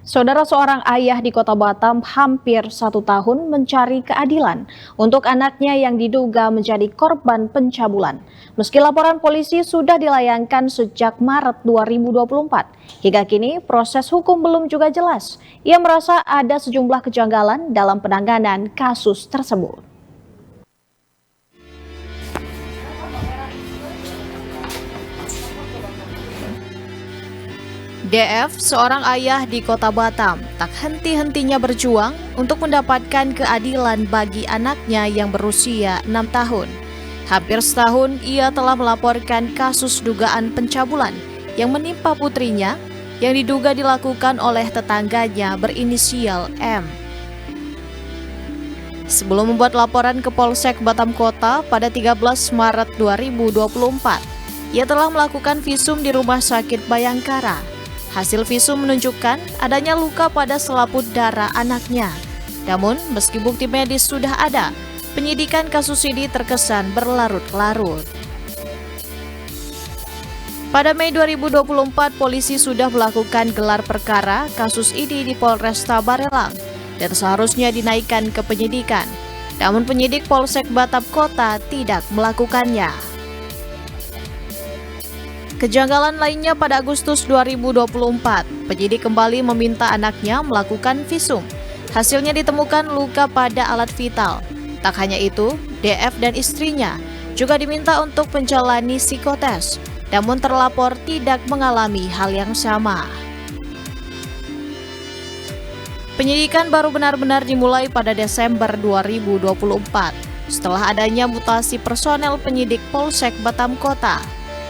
Saudara seorang ayah di Kota Batam hampir 1 tahun mencari keadilan untuk anaknya yang diduga menjadi korban pencabulan. Meski laporan polisi sudah dilayangkan sejak Maret 2024, hingga kini proses hukum belum juga jelas. Ia merasa ada sejumlah kejanggalan dalam penanganan kasus tersebut. DF, seorang ayah di Kota Batam, tak henti-hentinya berjuang untuk mendapatkan keadilan bagi anaknya yang berusia 6 tahun. Hampir setahun ia telah melaporkan kasus dugaan pencabulan yang menimpa putrinya yang diduga dilakukan oleh tetangganya berinisial M. Sebelum membuat laporan ke Polsek Batam Kota pada 13 Maret 2024, ia telah melakukan visum di Rumah Sakit Bayangkara. Hasil visum menunjukkan adanya luka pada selaput darah anaknya. Namun, meski bukti medis sudah ada, penyidikan kasus ini terkesan berlarut-larut. Pada Mei 2024, polisi sudah melakukan gelar perkara kasus ini di Polresta Barelang dan seharusnya dinaikkan ke penyidikan. Namun penyidik Polsek Batam Kota tidak melakukannya. Kejanggalan lainnya pada Agustus 2024, penyidik kembali meminta anaknya melakukan visum. Hasilnya ditemukan luka pada alat vital. Tak hanya itu, DF dan istrinya juga diminta untuk menjalani psikotes, namun terlapor tidak mengalami hal yang sama. Penyidikan baru benar-benar dimulai pada Desember 2024, setelah adanya mutasi personel penyidik Polsek Batam Kota.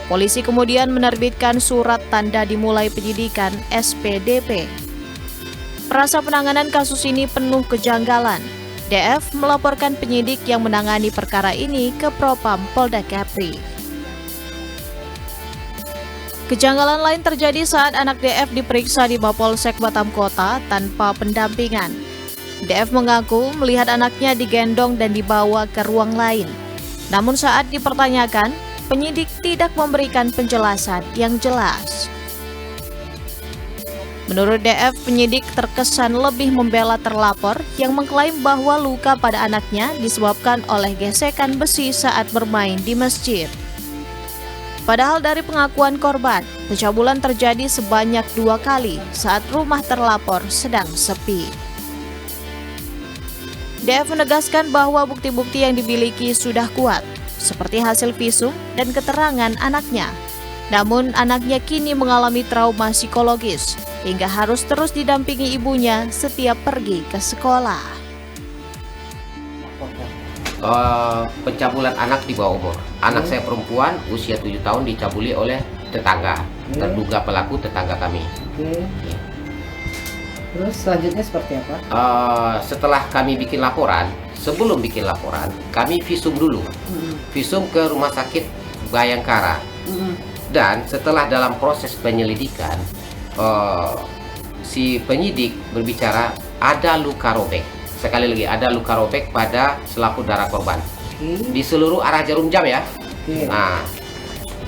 Polisi kemudian menerbitkan surat tanda dimulai penyidikan SPDP. Merasa penanganan kasus ini penuh kejanggalan, DF melaporkan penyidik yang menangani perkara ini ke Propam Polda Kepri. Kejanggalan lain terjadi saat anak DF diperiksa di Mapolsek Batam Kota tanpa pendampingan. DF mengaku melihat anaknya digendong dan dibawa ke ruang lain. Namun saat dipertanyakan, penyidik tidak memberikan penjelasan yang jelas. Menurut DF, penyidik terkesan lebih membela terlapor yang mengklaim bahwa luka pada anaknya disebabkan oleh gesekan besi saat bermain di masjid. Padahal dari pengakuan korban, pencabulan terjadi sebanyak 2 kali saat rumah terlapor sedang sepi. DF menegaskan bahwa bukti-bukti yang dimiliki sudah kuat, seperti hasil visum dan keterangan anaknya. Namun anaknya kini mengalami trauma psikologis hingga harus terus didampingi ibunya setiap pergi ke sekolah. Pencabulan anak di bawah umur. Anak saya perempuan usia 7 tahun dicabuli oleh tetangga. Terduga pelaku tetangga kami. Terus selanjutnya seperti apa? Setelah kami bikin laporan, sebelum bikin laporan, kami visum dulu. Visum ke Rumah Sakit Bayangkara. Dan setelah dalam proses penyelidikan, si penyidik berbicara ada luka robek. Sekali lagi, ada luka robek pada selaput darah korban. Di seluruh arah jarum jam ya. Nah,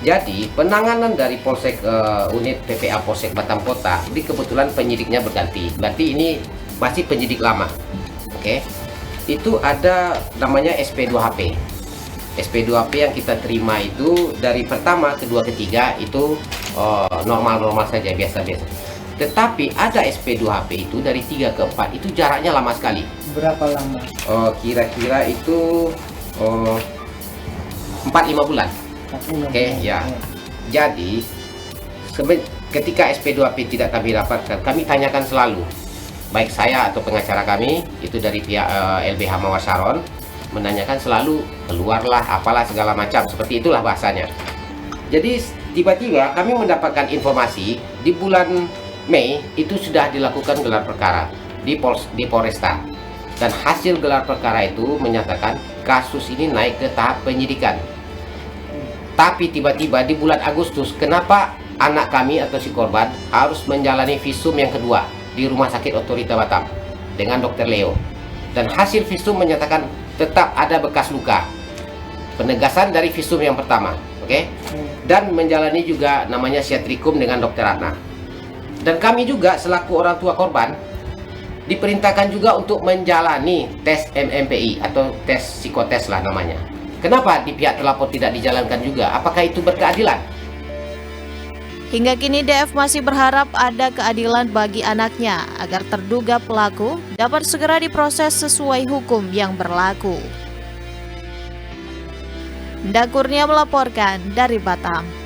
jadi penanganan dari Polsek unit PPA Polsek Batam Kota, ini kebetulan penyidiknya berganti. Berarti ini masih penyidik lama. Oke. Itu ada namanya SP2HP. SP2HP yang kita terima itu dari pertama, kedua, ketiga itu normal-normal saja, biasa-biasa. Tetapi ada SP2HP itu dari 3 ke 4 itu jaraknya lama sekali. Berapa lama? Kira-kira itu 4-5 bulan. Oke, ya. Jadi ketika SP2HP tidak kami dapatkan, kami tanyakan selalu, baik saya atau pengacara kami itu dari pihak LBH Mawar Saron, menanyakan selalu keluarlah apalah segala macam, seperti itulah bahasanya. Jadi tiba-tiba kami mendapatkan informasi di bulan Mei itu sudah dilakukan gelar perkara di Polresta, dan hasil gelar perkara itu menyatakan kasus ini naik ke tahap penyidikan. Tapi tiba-tiba di bulan Agustus, kenapa anak kami atau si korban harus menjalani visum yang kedua di Rumah Sakit Otorita Batam dengan Dr. Leo, dan hasil visum menyatakan tetap ada bekas luka. Penegasan dari visum yang pertama, oke? Dan menjalani juga namanya siatrikum dengan Dr. Ratna. Dan kami juga selaku orang tua korban diperintahkan juga untuk menjalani tes MMPI atau tes psikotes lah namanya. Kenapa di pihak terlapor tidak dijalankan juga? Apakah itu berkeadilan? Hingga kini DF masih berharap ada keadilan bagi anaknya agar terduga pelaku dapat segera diproses sesuai hukum yang berlaku. Nda Kurnia melaporkan dari Batam.